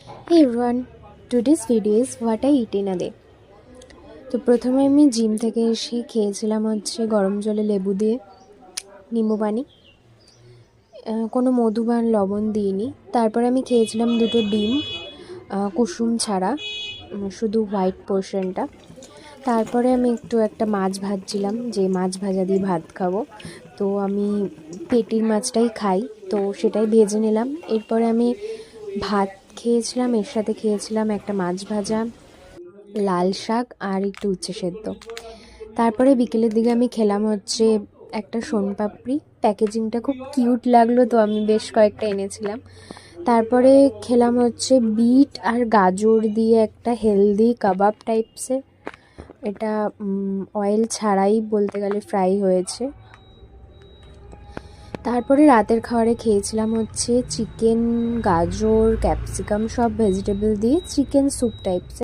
Hey everyone, today's video is what I eat in a day. তো প্রথমে আমি gym থেকে এসে খেয়েছিলাম হচ্ছে গরম জলে লেবু দিয়ে নিম্বু পানি, কোনো মধু বা লবণ দিইনি। তারপরে আমি খেয়েছিলাম দুটো ডিম, কুসুম ছাড়া, শুধু হোয়াইট পোর্শনটা। তারপরে আমি একটা মাছ ভাজছিলাম, যে মাছ ভাজা দিয়ে ভাত খাবো। তো আমি পেটির মাছটাই খাই, তো সেটাই ভেজে নিলাম। এরপরে আমি ভাত খেয়েছিলাম, এর সাথে খেয়েছিলাম একটা মাছ ভাজা, লাল শাক আর একটু উচ্ছে সেদ্ধ। তারপরে বিকেলের দিকে আমি খেলাম হচ্ছে একটা সোনপাপড়ি, প্যাকেজিংটা খুব কিউট লাগলো, তো আমি বেশ কয়েকটা এনেছিলাম। তারপরে খেলাম হচ্ছে বিট আর গাজর দিয়ে একটা হেলদি কাবাব টাইপসের, এটা অয়েল ছাড়াই বলতে গেলে ফ্রাই হয়েছে। তারপরে রাতের খাবারে খেয়েছিলাম হচ্ছে চিকেন, গাজর, ক্যাপসিকাম সব ভেজিটেবল দিয়ে চিকেন স্যুপ টাইপসের।